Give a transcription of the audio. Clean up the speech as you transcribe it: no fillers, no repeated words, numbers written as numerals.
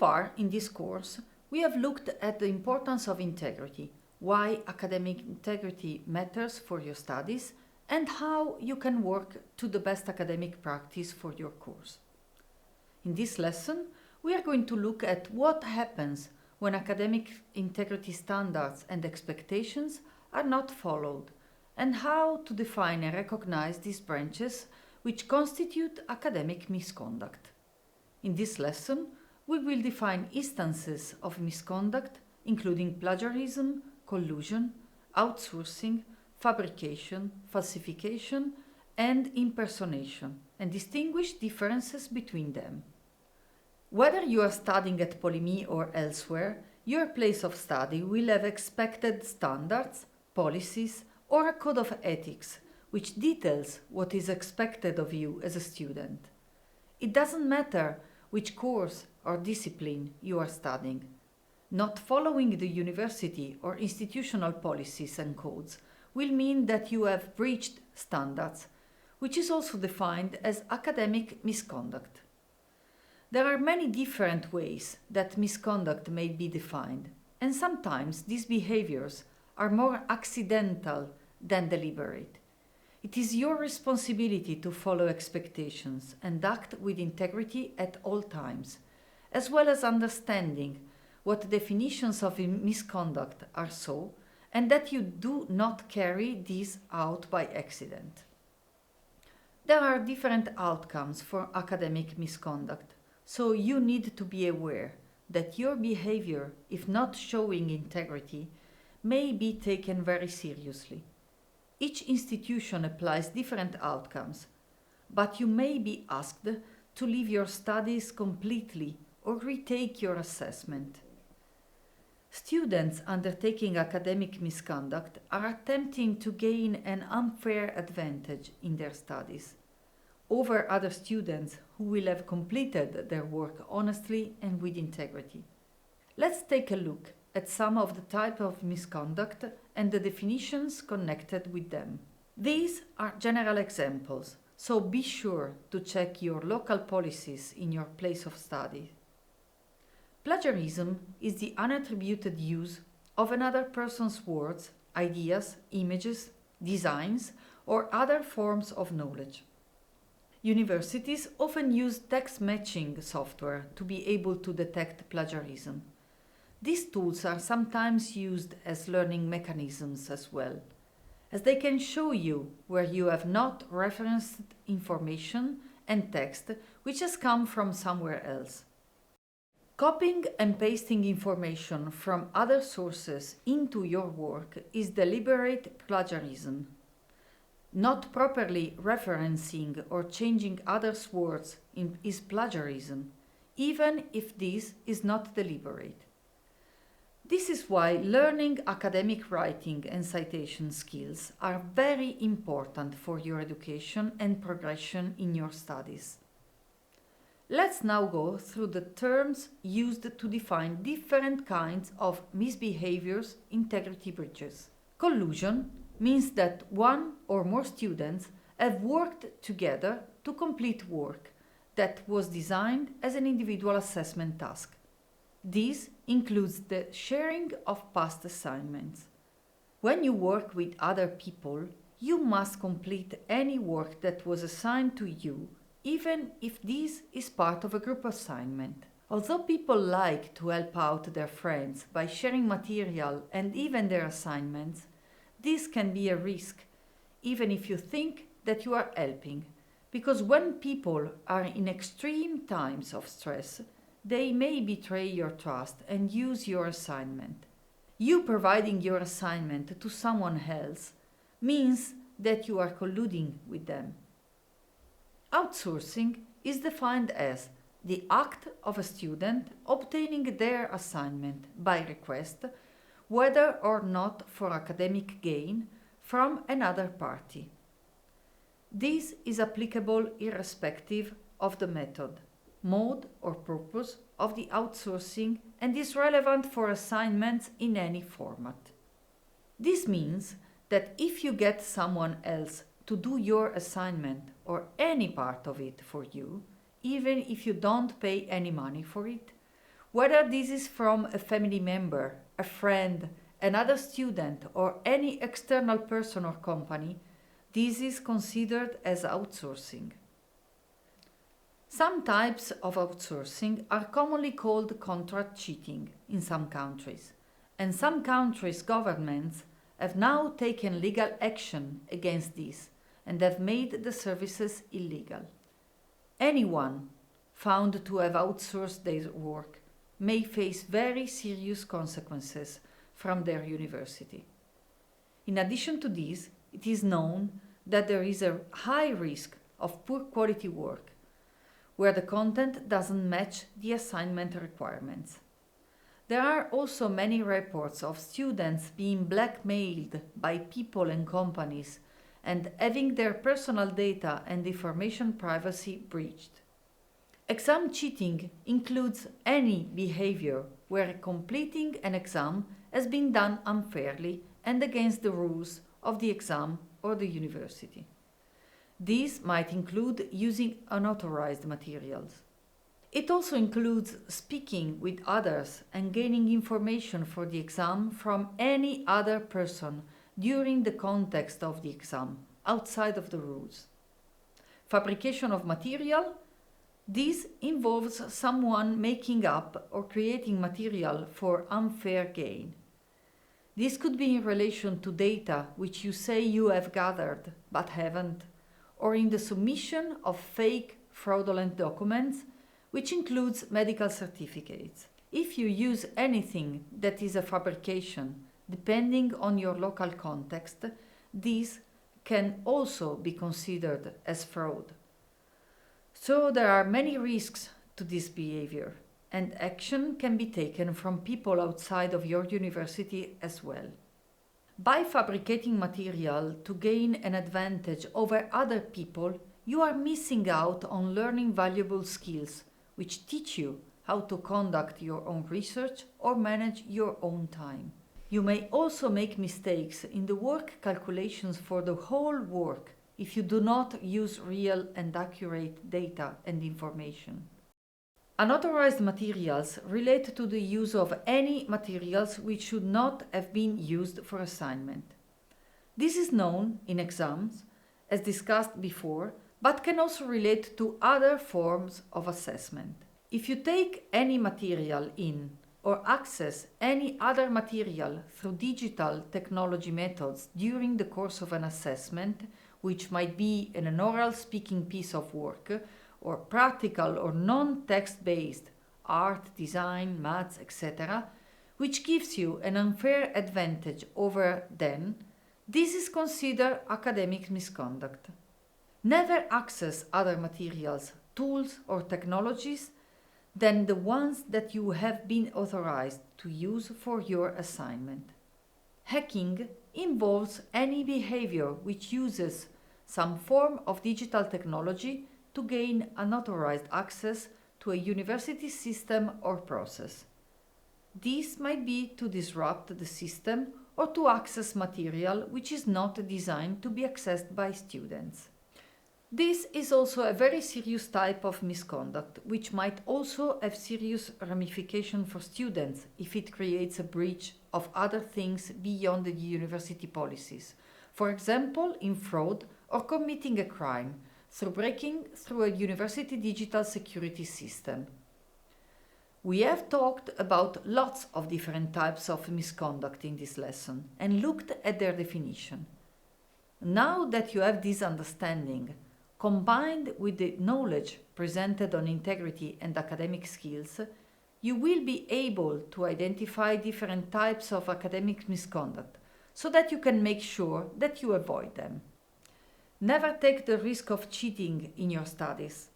far in this course, we have looked at the importance of integrity, why academic integrity matters for your studies, and how you can work to the best academic practice for your course. In this lesson, we are going to look at what happens when academic integrity standards and expectations are not followed, and how to define and recognize these branches which constitute academic misconduct. In this lesson, we will define instances of misconduct, including plagiarism, collusion, outsourcing, fabrication, falsification, and impersonation, and distinguish differences between them. Whether you are studying at Polimi or elsewhere, your place of study will have expected standards, policies, or a code of ethics which details what is expected of you as a student. It doesn't matter which course or discipline you are studying. Not following the university or institutional policies and codes will mean that you have breached standards, which is also defined as academic misconduct. There are many different ways that misconduct may be defined, and sometimes these behaviors are more accidental than deliberate. It is your responsibility to follow expectations and act with integrity at all times, as well as understanding what definitions of misconduct are so, and that you do not carry these out by accident. There are different outcomes for academic misconduct, so you need to be aware that your behavior, if not showing integrity, may be taken very seriously. Each institution applies different outcomes, but you may be asked to leave your studies completely or retake your assessment. Students undertaking academic misconduct are attempting to gain an unfair advantage in their studies over other students who will have completed their work honestly and with integrity. Let's take a look at some of the types of misconduct and the definitions connected with them. These are general examples, so be sure to check your local policies in your place of study. Plagiarism is the unattributed use of another person's words, ideas, images, designs, or other forms of knowledge. Universities often use text matching software to be able to detect plagiarism. These tools are sometimes used as learning mechanisms as well, as they can show you where you have not referenced information and text which has come from somewhere else. Copying and pasting information from other sources into your work is deliberate plagiarism. Not properly referencing or changing others' words is plagiarism, even if this is not deliberate. This is why learning academic writing and citation skills are very important for your education and progression in your studies. Let's now go through the terms used to define different kinds of misbehaviors, integrity breaches. Collusion means that one or more students have worked together to complete work that was designed as an individual assessment task. This includes the sharing of past assignments. When you work with other people, you must complete any work that was assigned to you, even if this is part of a group assignment. Although people like to help out their friends by sharing material and even their assignments, this can be a risk, even if you think that you are helping, because when people are in extreme times of stress, they may betray your trust and use your assignment. You providing your assignment to someone else means that you are colluding with them. Outsourcing is defined as the act of a student obtaining their assignment by request, whether or not for academic gain, from another party. This is applicable irrespective of the method, mode or purpose of the outsourcing and is relevant for assignments in any format. This means that if you get someone else to do your assignment or any part of it for you, even if you don't pay any money for it, Whether this is from a family member, a friend, another student, or any external person or company, this is considered as outsourcing. Some types of outsourcing are commonly called contract cheating in some countries, and some countries' governments have now taken legal action against this and have made the services illegal. Anyone found to have outsourced their work may face very serious consequences from their university. In addition to this, it is known that there is a high risk of poor quality work, where the content doesn't match the assignment requirements. There are also many reports of students being blackmailed by people and companies and having their personal data and information privacy breached. Exam cheating includes any behavior where completing an exam has been done unfairly and against the rules of the exam or the university. These might include using unauthorized materials. It also includes speaking with others and gaining information for the exam from any other person during the context of the exam, outside of the rules. Fabrication of material. This involves someone making up or creating material for unfair gain. This could be in relation to data which you say you have gathered but haven't, or in the submission of fake, fraudulent documents, which includes medical certificates. If you use anything that is a fabrication, depending on your local context, this can also be considered as fraud. So there are many risks to this behavior, and action can be taken from people outside of your university as well. By fabricating material to gain an advantage over other people, you are missing out on learning valuable skills which teach you how to conduct your own research or manage your own time. You may also make mistakes in the work calculations for the whole work if you do not use real and accurate data and information. Unauthorized materials relate to the use of any materials which should not have been used for assignment. This is known in exams, as discussed before, but can also relate to other forms of assessment. If you take any material in or access any other material through digital technology methods during the course of an assessment, which might be an oral speaking piece of work, or practical or non-text-based art, design, maths, etc., which gives you an unfair advantage over them, this is considered academic misconduct. Never access other materials, tools, or technologies than the ones that you have been authorized to use for your assignment. Hacking involves any behavior which uses some form of digital technology to gain unauthorized access to a university system or process. This might be to disrupt the system or to access material which is not designed to be accessed by students. This is also a very serious type of misconduct, which might also have serious ramifications for students if it creates a breach of other things beyond the university policies, for example, in fraud or committing a crime, through breaking through a university digital security system. We have talked about lots of different types of misconduct in this lesson and looked at their definition. Now that you have this understanding, combined with the knowledge presented on integrity and academic skills, you will be able to identify different types of academic misconduct so that you can make sure that you avoid them. Never take the risk of cheating in your studies.